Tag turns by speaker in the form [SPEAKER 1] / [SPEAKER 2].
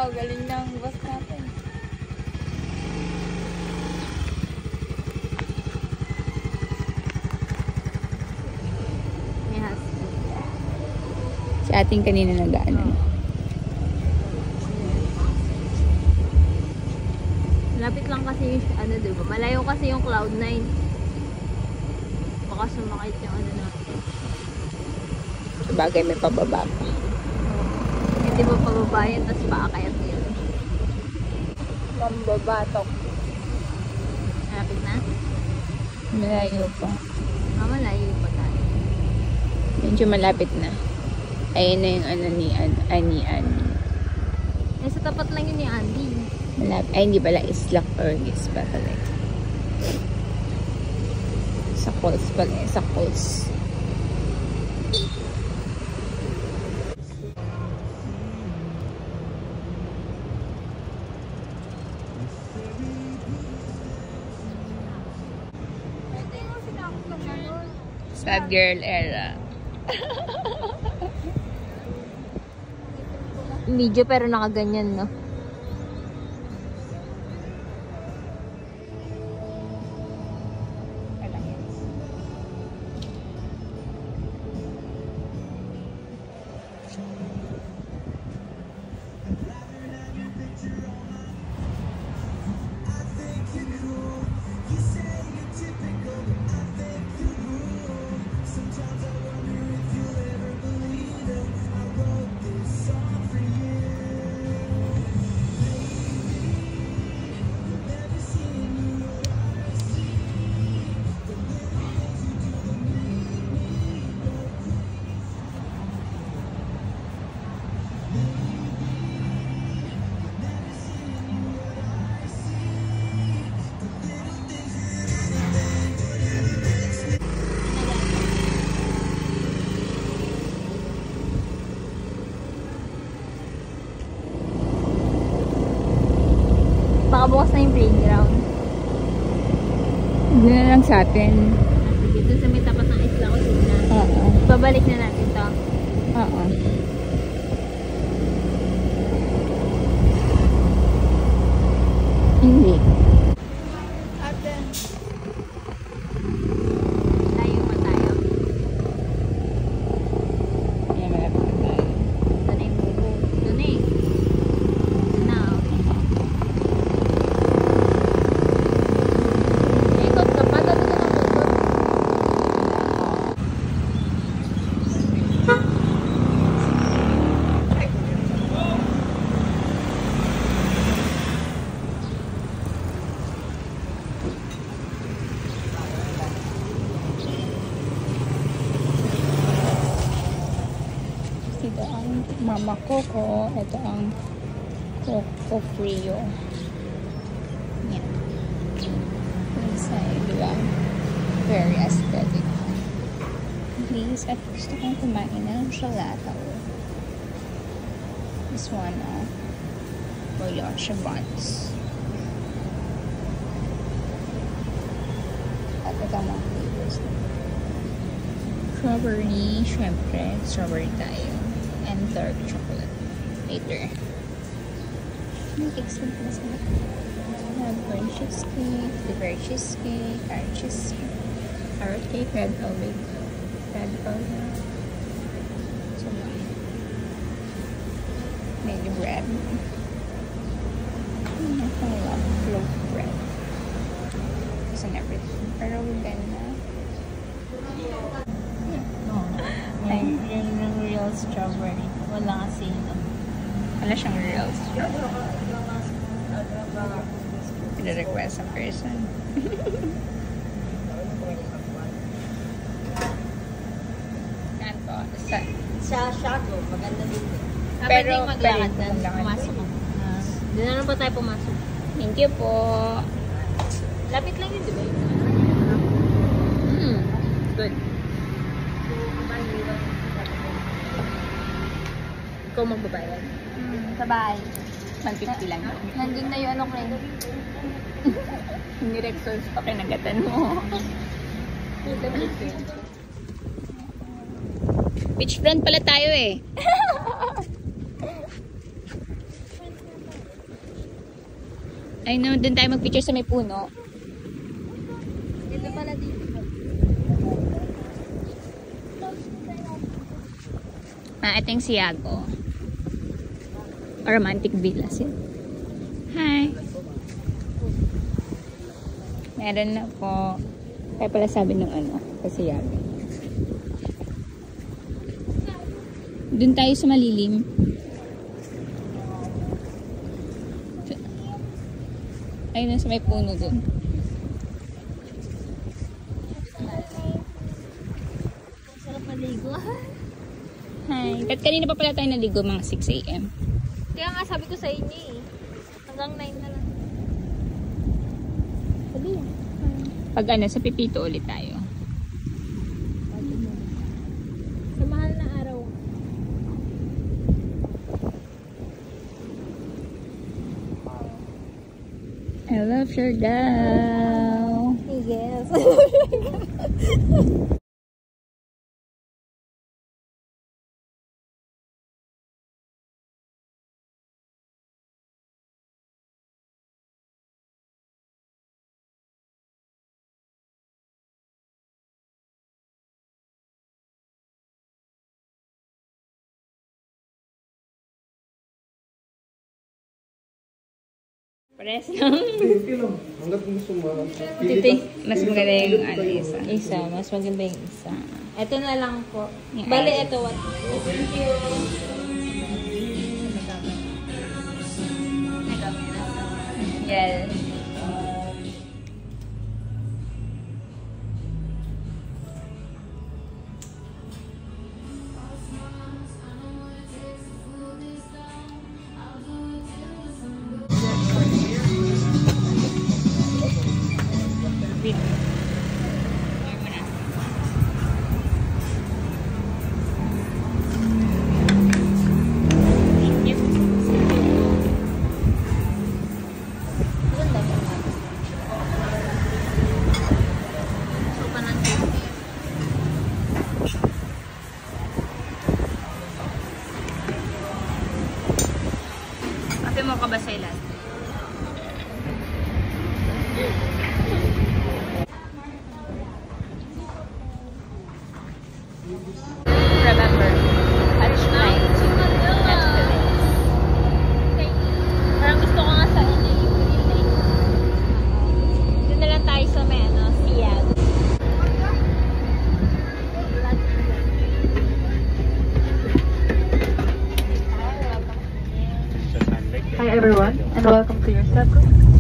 [SPEAKER 1] Wow, galing ng bus natin. May husky.
[SPEAKER 2] Si ating kanina nag-ano.
[SPEAKER 1] Lapit lang kasi yung, ano diba? Malayo kasi yung Cloud9. Baka sumakit yung ano natin.
[SPEAKER 2] Sabagay may pababa pa.
[SPEAKER 1] Hindi mo pababayan, tapos paakayat yun.
[SPEAKER 2] Pambabatok.
[SPEAKER 1] Lapit na?
[SPEAKER 2] Malayo pa.
[SPEAKER 1] Malayo pa tayo.
[SPEAKER 2] Medyo malapit na. Ayun na yung ano ni Ani.
[SPEAKER 1] Eh, sa tapat lang yun ni Andy.
[SPEAKER 2] Malapit. Ay, hindi pala. Islak Orgis pa talaga. Sa Coles pala. Sa Coles. Sad girl era.
[SPEAKER 1] Medyo pero nakaganyan, no? Baka bukas na yung playground.
[SPEAKER 2] Hindi na lang sa atin.
[SPEAKER 1] Sige, dun sa may tapat ng isla ko na.
[SPEAKER 2] Oo.
[SPEAKER 1] Babalik na natin to.
[SPEAKER 2] Oo. Hindi.
[SPEAKER 1] Layo pa tayo.
[SPEAKER 2] Ayan, malapit na tayo.
[SPEAKER 1] Ito na yung bubo. Ito na eh. Ito na. Ikot ka pa. Dito na ikot.
[SPEAKER 2] Ito ang Mama Coco. Ito ang Coco Frio. Yan. Inside, diba? Very aesthetic. Please, at gusto kong kumain ng gelato. This one, Boyacha buns. At ito ang mga flavors. Strawberry, syempre, strawberry tayo. And dark chocolate. Later. Cakes din pala sila. Corn cheesecake, blueberry cheesecake, carrot cake, red velvet. So, maybe bread. I love loaf bread. Isn't everything. Pero ganda.
[SPEAKER 1] Ay, yun yung real strawberry. Wala kasi yun.
[SPEAKER 2] Wala siyang real strawberry. Pina-request ang person. Saan po?
[SPEAKER 3] Sa Shadow, maganda din.
[SPEAKER 1] Pero, maglakad na.
[SPEAKER 2] maglakad.
[SPEAKER 1] Pumasok ako. Doon na lang po tayo pumasok.
[SPEAKER 2] Thank you po.
[SPEAKER 1] Lapit lang yun, di ba?
[SPEAKER 2] Good. Ikaw magbabayad.
[SPEAKER 1] Sabay.
[SPEAKER 2] 150 lang.
[SPEAKER 1] Nandun na yung ano ko rin.
[SPEAKER 2] Hindi Rexons pa kinagatan mo. Beachfront pala tayo eh. Ay no, dun tayo mag-picture sa may puno.
[SPEAKER 1] Dito pala dito.
[SPEAKER 2] Ito yung Siago. Romantic villas yun. Hi! Meron na po. Kaya pala sabi ng ano, sa Siago. Doon tayo sa malilim. Ayun na sa may puno doon.
[SPEAKER 1] Sarap maligo.
[SPEAKER 2] Hi. At kanina pa pala tayo naligo, mga 6 AM.
[SPEAKER 1] Kaya nga sabi ko sa inyo eh. Hanggang 9 na lang. Sabi yan.
[SPEAKER 2] Pag ano, sa Pipito ulit tayo.
[SPEAKER 1] Sa mahal na araw.
[SPEAKER 2] I love Siargao.
[SPEAKER 1] Yes.
[SPEAKER 2] Pares lang.
[SPEAKER 4] Hanggat gusto mo.
[SPEAKER 2] Ito mas maganda yung ano, isa.
[SPEAKER 1] Isa. Mas maganda yung isa. Ito na lang po.
[SPEAKER 2] Yung
[SPEAKER 1] Bale,
[SPEAKER 2] ice.
[SPEAKER 1] ito. What? Thank you.
[SPEAKER 2] Yes. Kape mo ka ba sa ilan? Remember, touch night.
[SPEAKER 1] Parang gusto ko nga sa inyo yung green lake. Doon na lang tayo sa may ano, Siago.
[SPEAKER 5] Hi everyone, and welcome to your subgroup.